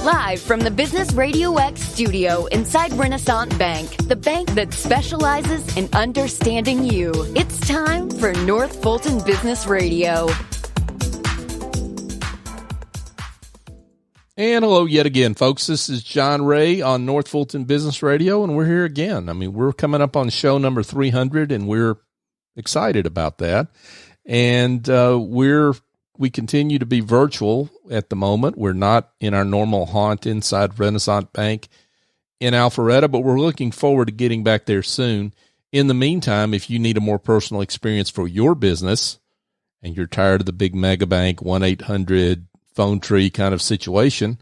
Live from the Business RadioX studio inside Renaissance Bank, the bank that specializes in understanding you. It's time for North Fulton Business Radio. And hello yet again, folks. This is John Ray on North Fulton Business Radio, and we're here again. I mean, we're coming up on show number 300, and we're excited about that. And we continue to be virtual at the moment. We're not in our normal haunt inside Renaissance Bank in Alpharetta, but we're looking forward to getting back there soon. In the meantime, if you need a more personal experience for your business and you're tired of the big mega bank 1-800 phone tree kind of situation,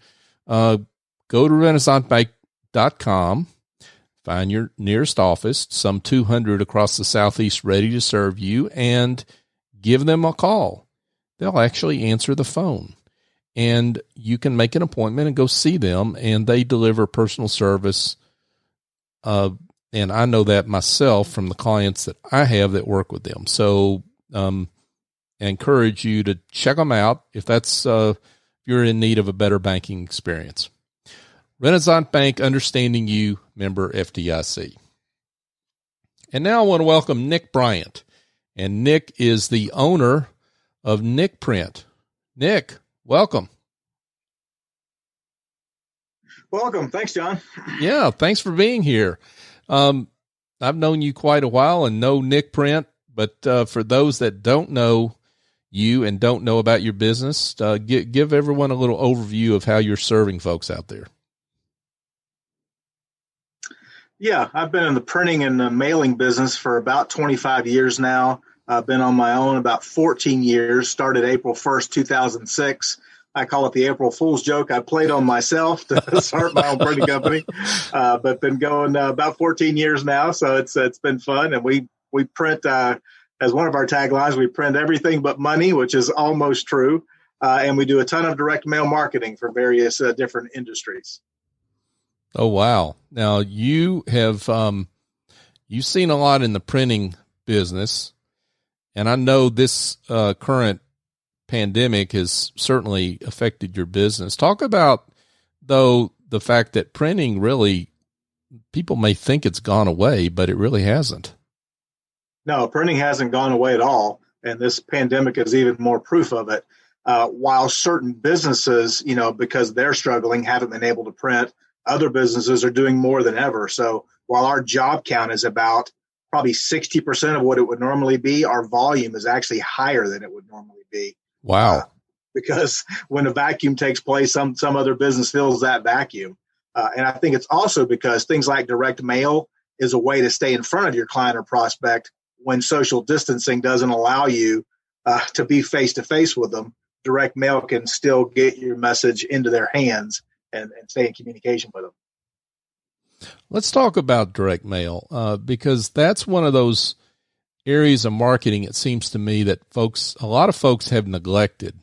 go to renaissancebank.com, find your nearest office, some 200 across the Southeast ready to serve you, and give them a call. They'll actually answer the phone, and you can make an appointment and go see them, and they deliver personal service. And I know that myself from the clients that I have that work with them. So I encourage you to check them out if that's if you're in need of a better banking experience. Renaissance Bank, understanding you, member FDIC. And now I want to welcome Nick Bryant, and Nick is the owner of NickPrint. Nick, welcome. Welcome. Thanks, John. Yeah, thanks for being here. I've known you quite a while and know NickPrint, but for those that don't know you and don't know about your business, give everyone a little overview of how you're serving folks out there. Yeah, I've been in the printing and the mailing business for about 25 years now. I've been on my own about 14 years, started April 1st, 2006. I call it the April Fool's joke. I played on myself to start my own printing company, but been going about 14 years now. So it's been fun. And we print, as one of our taglines, we print everything but money, which is almost true. And we do a ton of direct mail marketing for various different industries. Oh, wow. Now you have, you've seen a lot in the printing business. And I know this current pandemic has certainly affected your business. Talk about, though, the fact that printing really, people may think it's gone away, but it really hasn't. No, printing hasn't gone away at all. And this pandemic is even more proof of it. While certain businesses, because they're struggling, haven't been able to print, other businesses are doing more than ever. So while our job count is about probably 60% of what it would normally be, our volume is actually higher than it would normally be. Wow. Because when a vacuum takes place, some other business fills that vacuum. And I think it's also because things like direct mail is a way to stay in front of your client or prospect when social distancing doesn't allow you to be face-to-face with them. Direct mail can still get your message into their hands and stay in communication with them. Let's talk about direct mail, because that's one of those areas of marketing, it seems to me, that a lot of folks have neglected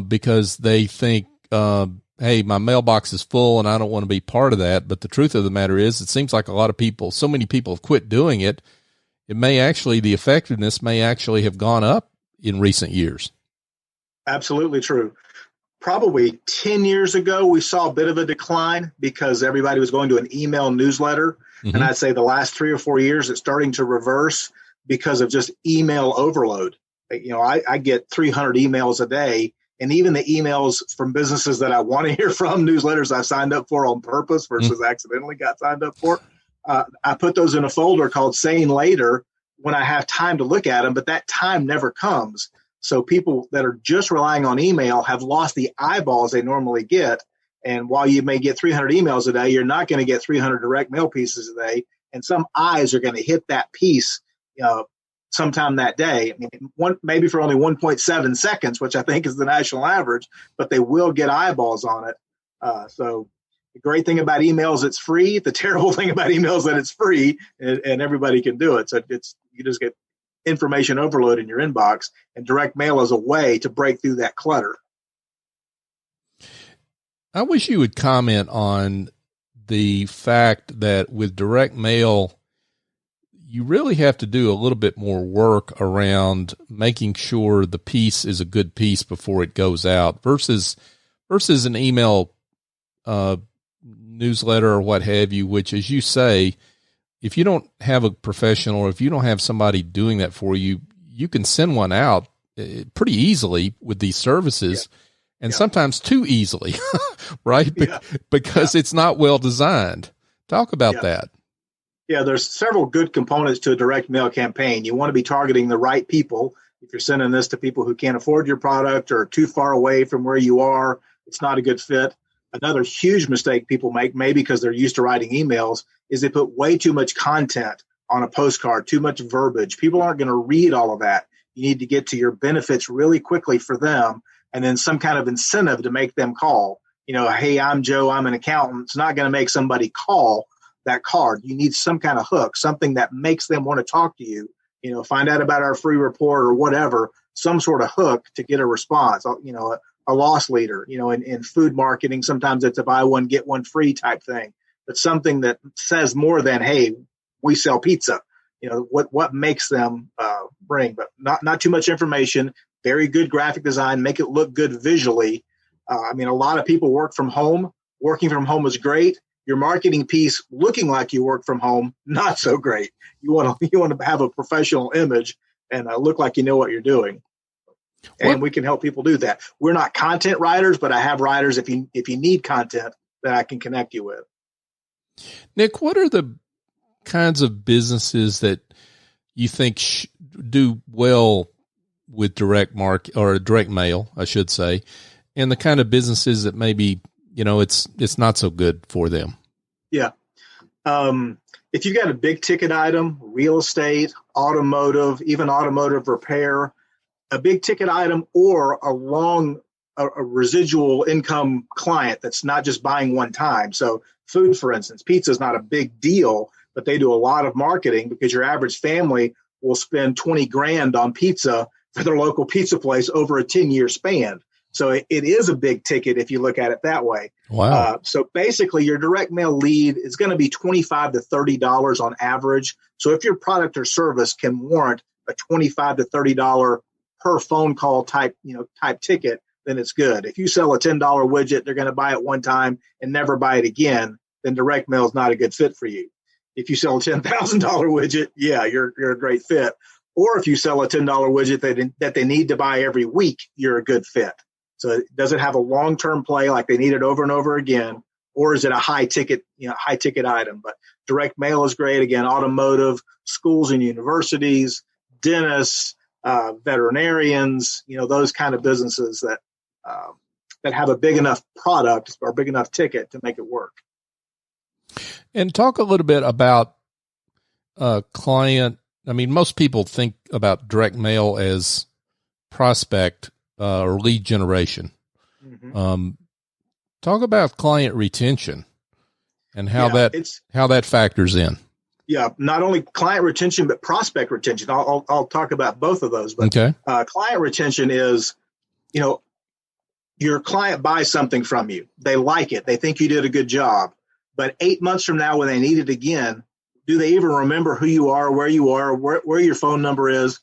because they think, hey, my mailbox is full and I don't want to be part of that. But the truth of the matter is, it seems like so many people have quit doing it. The effectiveness may actually have gone up in recent years. Absolutely true. Probably 10 years ago, we saw a bit of a decline because everybody was going to an email newsletter. Mm-hmm. And I'd say the last 3 or 4 years, it's starting to reverse because of just email overload. I get 300 emails a day, and even the emails from businesses that I want to hear from, newsletters I signed up for on purpose versus accidentally got signed up for, I put those in a folder called Saying Later when I have time to look at them, but that time never comes. So people that are just relying on email have lost the eyeballs they normally get. And while you may get 300 emails a day, you're not going to get 300 direct mail pieces a day. And some eyes are going to hit that piece sometime that day. I mean, maybe for only 1.7 seconds, which I think is the national average, but they will get eyeballs on it. So the great thing about email is it's free. The terrible thing about email is that it's free and everybody can do it. So you just get information overload in your inbox, and direct mail is a way to break through that clutter. I wish you would comment on the fact that with direct mail, you really have to do a little bit more work around making sure the piece is a good piece before it goes out versus an email newsletter or what have you, which, as you say, if you don't have a professional or if you don't have somebody doing that for you, you can send one out pretty easily with these services, and sometimes too easily, right? Because it's not well designed. Talk about that. Yeah, there's several good components to a direct mail campaign. You want to be targeting the right people. If you're sending this to people who can't afford your product or are too far away from where you are, it's not a good fit. Another huge mistake people make, maybe because they're used to writing emails, is they put way too much content on a postcard, too much verbiage. People aren't going to read all of that. You need to get to your benefits really quickly for them, and then some kind of incentive to make them call. You know, hey, I'm Joe, I'm an accountant. It's not going to make somebody call that card. You need some kind of hook, something that makes them want to talk to you, you know, find out about our free report or whatever, some sort of hook to get a response, you know, a loss leader. You know, in food marketing, sometimes it's a buy one, get one free type thing, but something that says more than, hey, we sell pizza. You know, what makes them bring, but not too much information, very good graphic design, make it look good visually. I mean, a lot of people work from home. Working from home is great. Your marketing piece looking like you work from home, not so great. You want to have a professional image and look like you know what you're doing. And we can help people do that. We're not content writers, but I have writers if you need content that I can connect you with. Nick, what are the kinds of businesses that you think do well with direct mail, I should say, and the kind of businesses that maybe, you know, it's not so good for them? Yeah. If you've got a big ticket item, real estate, automotive, even automotive repair, a big ticket item or a residual income client that's not just buying one time. So food, for instance, pizza is not a big deal, but they do a lot of marketing because your average family will spend $20,000 on pizza for their local pizza place over a 10-year span. So it is a big ticket if you look at it that way. Wow. So basically your direct mail lead is going to be $25 to $30 on average. So if your product or service can warrant a $25 to $30 per phone call type ticket, then it's good. If you sell a $10 widget, they're going to buy it one time and never buy it again, then direct mail is not a good fit for you. If you sell a $10,000 widget, yeah, you're a great fit. Or if you sell a $10 widget that they need to buy every week, you're a good fit. So does it have a long-term play like they need it over and over again, or is it a high ticket item? But direct mail is great. Again, automotive, schools and universities, dentists, veterinarians, those kind of businesses that have a big enough product or big enough ticket to make it work. And talk a little bit about client. I mean, most people think about direct mail as prospect or lead generation. Mm-hmm. Talk about client retention and how that factors in. Yeah, not only client retention, but prospect retention. I'll talk about both of those. But okay. Client retention is, your client buys something from you. They like it. They think you did a good job. But 8 months from now, when they need it again, do they even remember who you are, where your phone number is?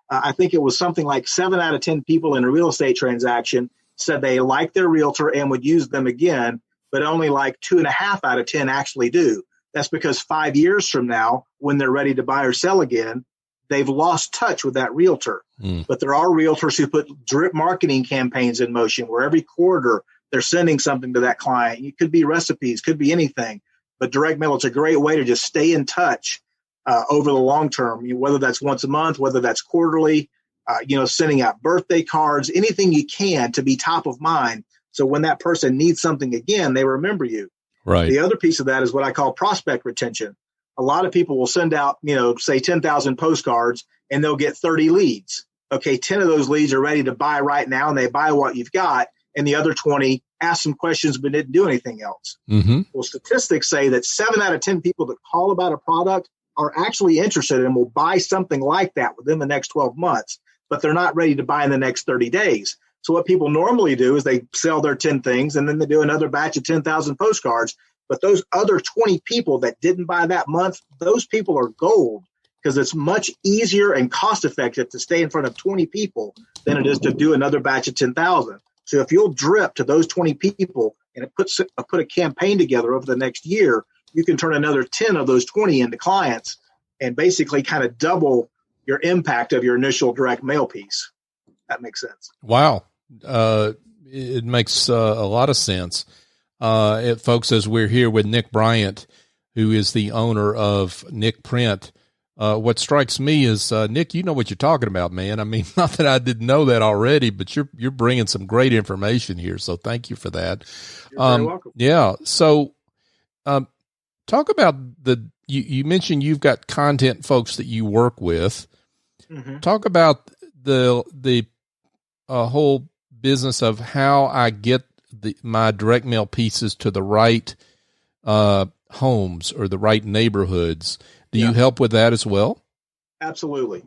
I think it was something like 7 out of 10 people in a real estate transaction said they liked their realtor and would use them again, but only like 2.5 out of 10 actually do. That's because 5 years from now, when they're ready to buy or sell again, they've lost touch with that realtor. But there are realtors who put drip marketing campaigns in motion where every quarter they're sending something to that client. It could be recipes, could be anything. But direct mail, it's a great way to just stay in touch over the long term, whether that's once a month, whether that's quarterly, sending out birthday cards, anything you can to be top of mind. So when that person needs something again, they remember you. Right. The other piece of that is what I call prospect retention. A lot of people will send out, say 10,000 postcards and they'll get 30 leads. Okay, 10 of those leads are ready to buy right now and they buy what you've got. And the other 20 ask some questions but didn't do anything else. Mm-hmm. Well, statistics say that 7 out of 10 people that call about a product are actually interested and will buy something like that within the next 12 months, but they're not ready to buy in the next 30 days. So what people normally do is they sell their 10 things and then they do another batch of 10,000 postcards. But those other 20 people that didn't buy that month, those people are gold because it's much easier and cost effective to stay in front of 20 people than it is to do another batch of 10,000. So if you'll drip to those 20 people and it put a campaign together over the next year, you can turn another 10 of those 20 into clients and basically kind of double your impact of your initial direct mail piece. That makes sense. Wow. It makes a lot of sense. Folks, as we're here with Nick Bryant, who is the owner of NickPrint, what strikes me is, Nick, you know what you're talking about, man. I mean, not that I didn't know that already, but you're bringing some great information here. So thank you for that. You're very welcome. Yeah. So, talk about you mentioned you've got content folks that you work with. Mm-hmm. Talk about the whole business of how I get my direct mail pieces to the right homes or the right neighborhoods. Do you help with that as well? Absolutely.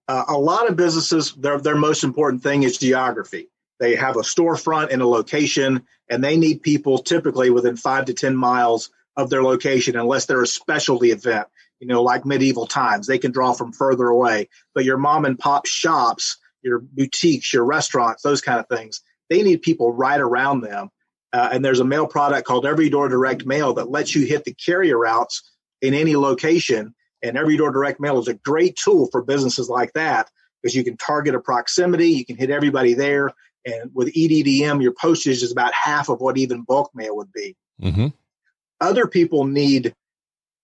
A lot of businesses, their most important thing is geography. They have a storefront in a location, and they need people typically within 5 to 10 miles of their location, unless they're a specialty event, like medieval times. They can draw from further away. But your mom and pop shops, your boutiques, your restaurants, those kind of things, they need people right around them. And there's a mail product called Every Door Direct Mail that lets you hit the carrier routes in any location. And Every Door Direct Mail is a great tool for businesses like that, because you can target a proximity, you can hit everybody there. And with EDDM, your postage is about half of what even bulk mail would be. Mm-hmm. Other people need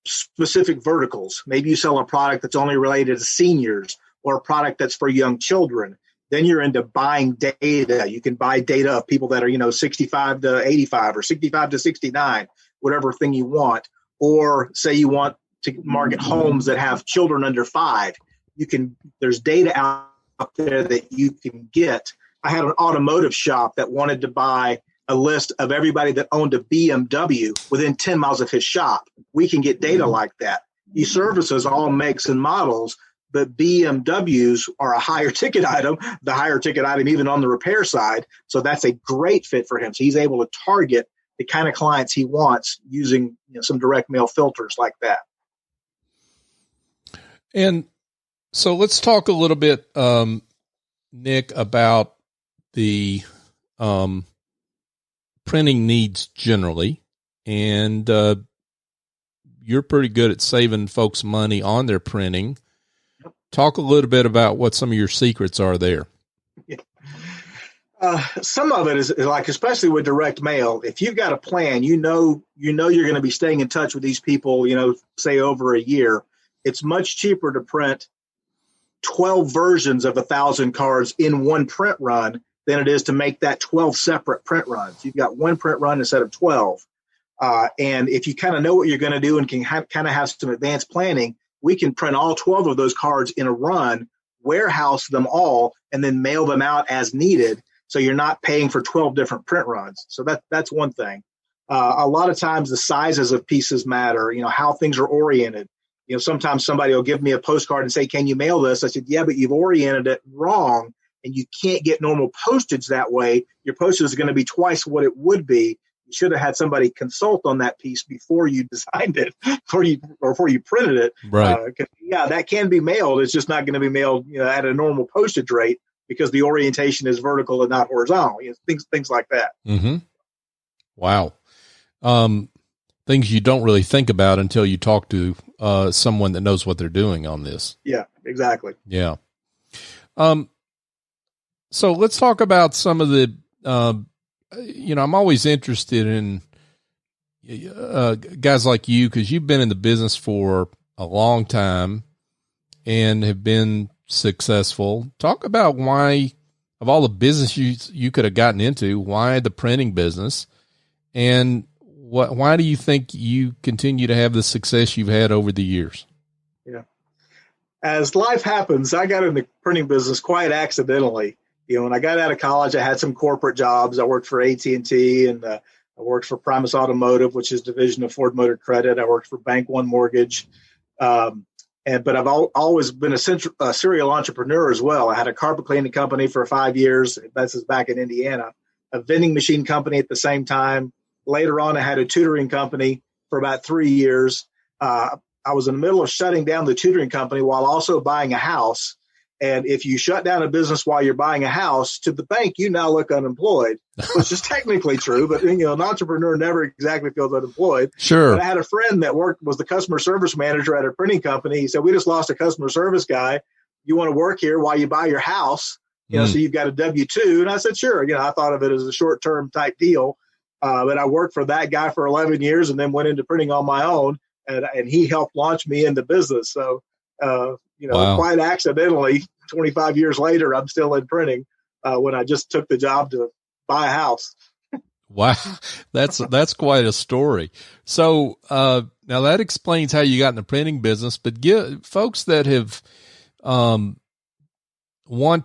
specific verticals. Maybe you sell a product that's only related to seniors, or a product that's for young children. Then you're into buying data. You can buy data of people that are, 65 to 85 or 65 to 69, whatever thing you want. Or say you want to market homes that have children under 5. There's data out there that you can get. I had an automotive shop that wanted to buy a list of everybody that owned a BMW within 10 miles of his shop. We can get data like that. He services all makes and models, but BMWs are a higher ticket item, the higher ticket item even on the repair side. So that's a great fit for him. So he's able to target the kind of clients he wants using some direct mail filters like that. And so let's talk a little bit, Nick, about the printing needs generally. And you're pretty good at saving folks money on their printing. Talk a little bit about what some of your secrets are there. Some of it is like, especially with direct mail, if you've got a plan, you're going to be staying in touch with these people, say over a year. It's much cheaper to print 12 versions of 1,000 cards in one print run than it is to make that 12 separate print runs. You've got one print run instead of 12. And if you kind of know what you're going to do and can kind of have some advanced planning, we can print all 12 of those cards in a run, warehouse them all, and then mail them out as needed. So you're not paying for 12 different print runs. So that's one thing. A lot of times the sizes of pieces matter, how things are oriented. Sometimes somebody will give me a postcard and say, can you mail this? I said, yeah, but you've oriented it wrong, and you can't get normal postage that way. Your postage is going to be twice what it would be. You should have had somebody consult on that piece before you designed it, before you printed it. Right. That can be mailed. It's just not going to be mailed at a normal postage rate, because the orientation is vertical and not horizontal. Things like that. Mm-hmm. Wow. Things you don't really think about until you talk to someone that knows what they're doing on this. Yeah, exactly. Yeah. So let's talk about some of the, I'm always interested in guys like you, because you've been in the business for a long time and have been successful. Talk about why, of all the business you could have gotten into, why the printing business, and why do you think you continue to have the success you've had over the years? Yeah. As life happens, I got in the printing business quite accidentally. When I got out of college, I had some corporate jobs. I worked for AT&T, and I worked for Primus Automotive, which is a division of Ford Motor Credit. I worked for Bank One Mortgage. But I've always been a serial entrepreneur as well. I had a carpet cleaning company for 5 years. This is back in Indiana. A vending machine company at the same time. Later on, I had a tutoring company for about 3 years. I was in the middle of shutting down the tutoring company while also buying a house. And if you shut down a business while you're buying a house, to the bank, you now look unemployed, which is technically true. But, an entrepreneur never exactly feels unemployed. Sure. But I had a friend that was the customer service manager at a printing company. He said, we just lost a customer service guy. You want to work here while you buy your house? So you've got a W-2. And I said, sure. I thought of it as a short-term type deal. But I worked for that guy for 11 years and then went into printing on my own. And he helped launch me into business. So, wow. Quite accidentally, 25 years later, I'm still in printing when I just took the job to buy a house. Wow. That's quite a story. So now that explains how you got in the printing business, but give folks that have want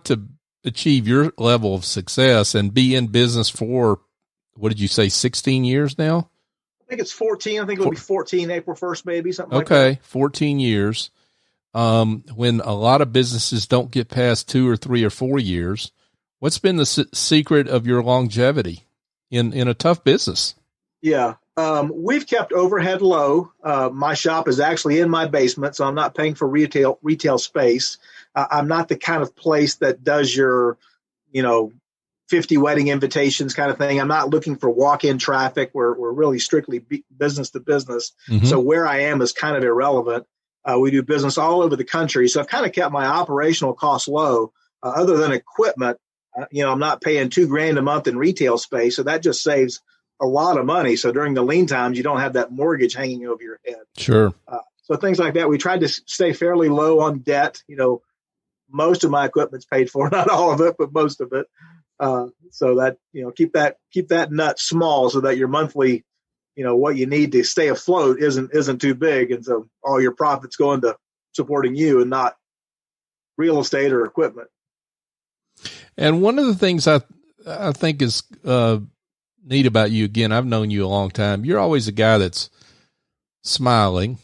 to achieve your level of success and be in business for, what did you say, 16 years now? I think it's 14. I think it'll be 14 April 1st, maybe something like that. Okay. 14 years. When a lot of businesses don't get past 2 or 3 or 4 years, what's been the secret of your longevity in a tough business? Yeah. We've kept overhead low. My shop is actually in my basement, so I'm not paying for retail space. I'm not the kind of place that does your, 50 wedding invitations kind of thing. I'm not looking for walk-in traffic. We're really strictly business to business. Mm-hmm. So where I am is kind of irrelevant. We do business all over the country. So I've kind of kept my operational costs low. Other than equipment, I'm not paying $2,000 a month in retail space. So that just saves a lot of money. So during the lean times, you don't have that mortgage hanging over your head. Sure. So things like that. We tried to stay fairly low on debt. Most of my equipment's paid for, not all of it, but most of it. So that, keep that nut small so that your monthly, what you need to stay afloat isn't too big. And so all your profits go into supporting you and not real estate or equipment. And one of the things I think is neat about you, again, I've known you a long time. You're always a guy that's smiling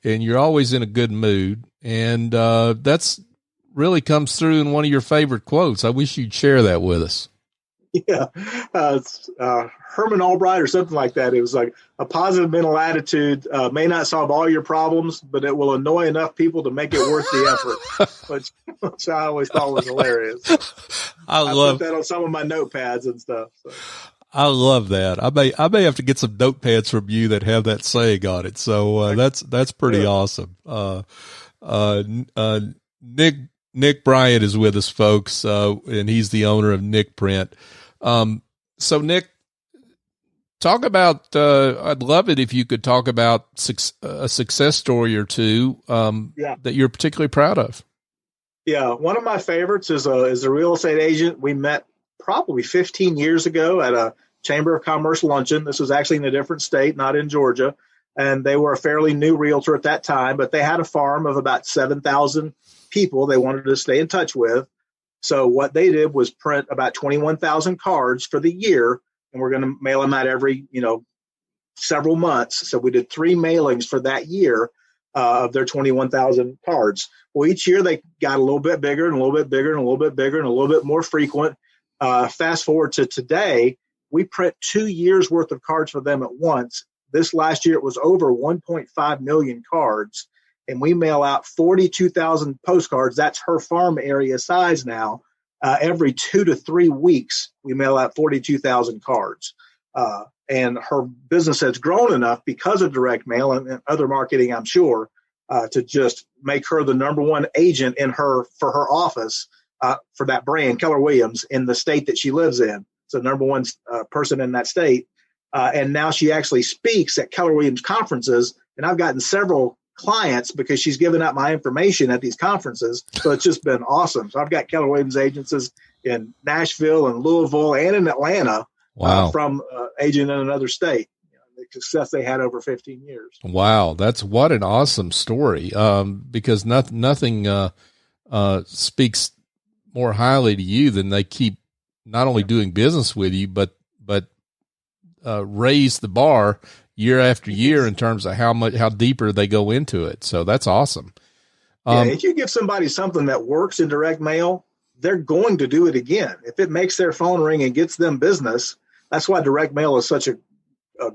and you're always in a good mood. And that's really comes through in one of your favorite quotes. I wish you'd share that with us. Yeah. It's Herman Albright or something like that. It was like, a positive mental attitude may not solve all your problems, but it will annoy enough people to make it worth the effort, which I always thought was hilarious. I put that on some of my notepads and stuff. So. I love that. I may have to get some notepads from you that have that saying on it. So that's pretty awesome. Nick Bryant is with us, folks, and he's the owner of NickPrint. So Nick, talk about, I'd love it if you could talk about a success story or two that you're particularly proud of. Yeah. One of my favorites is a real estate agent we met probably 15 years ago at a Chamber of Commerce luncheon. This was actually in a different state, not in Georgia. And they were a fairly new realtor at that time, but they had a farm of about 7,000 people they wanted to stay in touch with. So what they did was print about 21,000 cards for the year, and we're going to mail them out every, several months. So we did 3 mailings for that year of their 21,000 cards. Well, each year they got a little bit bigger and a little bit bigger and a little bit bigger and a little bit more frequent. Fast forward to today, we print 2 years worth of cards for them at once. This last year, it was over 1.5 million cards. And we mail out 42,000 postcards. That's her farm area size now. Every 2 to 3 weeks, we mail out 42,000 cards. And her business has grown enough because of direct mail and other marketing, I'm sure, to just make her the number one agent for her office for that brand, Keller Williams, in the state that she lives in. So number one person in that state. And now she actually speaks at Keller Williams conferences. And I've gotten several clients because she's given out my information at these conferences. So it's just been awesome. So I've got Keller Williams agencies in Nashville and Louisville and in Atlanta. Wow. From agent in another state. The success they had over 15 years. Wow. What an awesome story. Because nothing speaks more highly to you than they keep not only doing business with you, but raise the bar year after year in terms of how deeper they go into it. So that's awesome. If you give somebody something that works in direct mail, they're going to do it again. If it makes their phone ring and gets them business, that's why direct mail is such a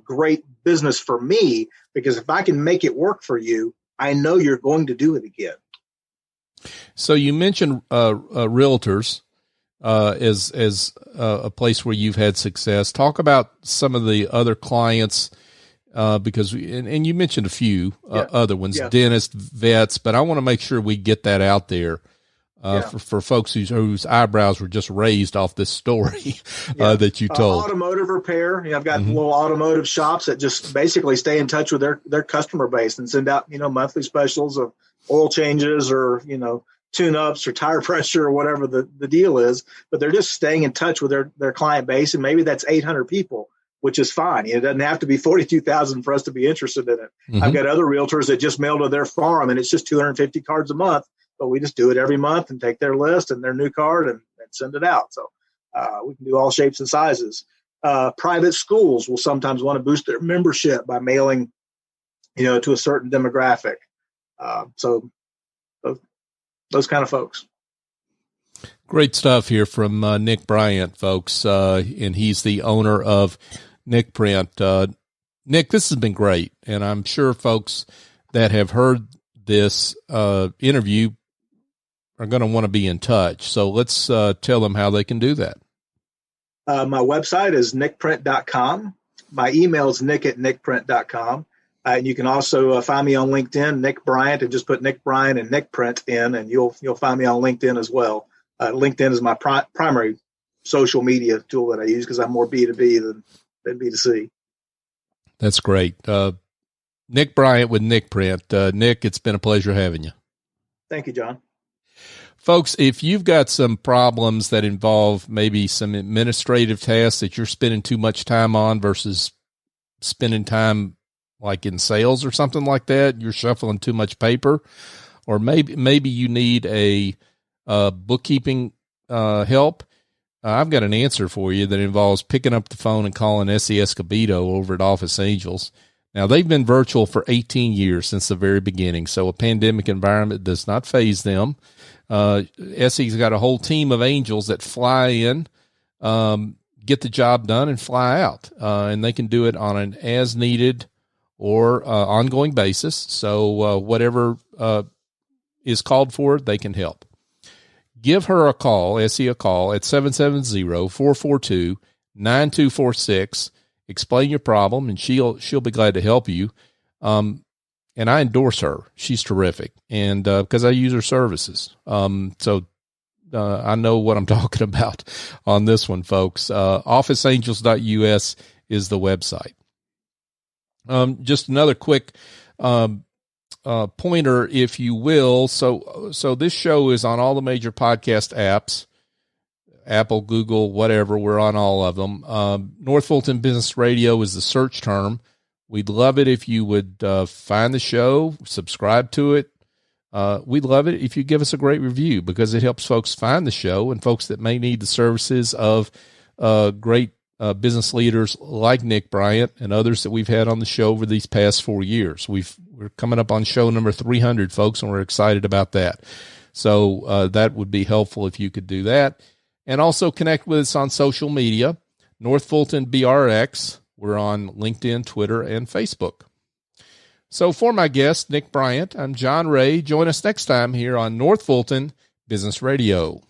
great business for me, because if I can make it work for you, I know you're going to do it again. So you mentioned realtors as a place where you've had success. Talk about some of the other clients, because and you mentioned a few other ones, dentists, vets, but I want to make sure we get that out there for folks whose eyebrows were just raised off this story that you told. Automotive repair. I've got little automotive shops that just basically stay in touch with their customer base and send out, monthly specials of oil changes or, tune-ups or tire pressure or whatever the deal is. But they're just staying in touch with their client base. And maybe that's 800 people, which is fine. It doesn't have to be 42,000 for us to be interested in it. Mm-hmm. I've got other realtors that just mail to their farm and it's just 250 cards a month. But we just do it every month and take their list and their new card and send it out. So we can do all shapes and sizes. Private schools will sometimes want to boost their membership by mailing, to a certain demographic. So those kind of folks. Great stuff here from Nick Bryant, folks, and he's the owner of NickPrint. Nick, this has been great, and I'm sure folks that have heard this interview are going to want to be in touch. So let's tell them how they can do that. My website is nickprint.com. My email is nick@nickprint.com. And you can also find me on LinkedIn, Nick Bryant, and just put Nick Bryant and NickPrint in, and you'll find me on LinkedIn as well. LinkedIn is my primary social media tool that I use because I'm more B2B than B2C. That's great. Nick Bryant with NickPrint. Nick, it's been a pleasure having you. Thank you, John. Folks, if you've got some problems that involve maybe some administrative tasks that you're spending too much time on versus spending time like in sales or something like that, you're shuffling too much paper, or maybe you need a bookkeeping help, I've got an answer for you that involves picking up the phone and calling S.E. Escobedo over at Office Angels. Now, they've been virtual for 18 years since the very beginning, so a pandemic environment does not faze them. SE's got a whole team of angels that fly in, get the job done, and fly out, and they can do it on an as-needed or ongoing basis. So whatever is called for, they can help. Give her a call, SE a call, at 770-442-9246. Explain your problem, and she'll be glad to help you. And I endorse her. She's terrific, and because I use her services. So I know what I'm talking about on this one, folks. officeangels.us is the website. Just another quick pointer, if you will. So this show is on all the major podcast apps, Apple, Google, whatever. We're on all of them. North Fulton Business Radio is the search term. We'd love it if you would find the show, subscribe to it. We'd love it if you give us a great review, because it helps folks find the show, and folks that may need the services of great business leaders like Nick Bryant and others that we've had on the show over these past 4 years. We're coming up on show number 300, folks, and we're excited about that. So that would be helpful if you could do that. And also connect with us on social media, North Fulton BRX. We're on LinkedIn, Twitter, and Facebook. So for my guest, Nick Bryant, I'm John Ray. Join us next time here on North Fulton Business Radio.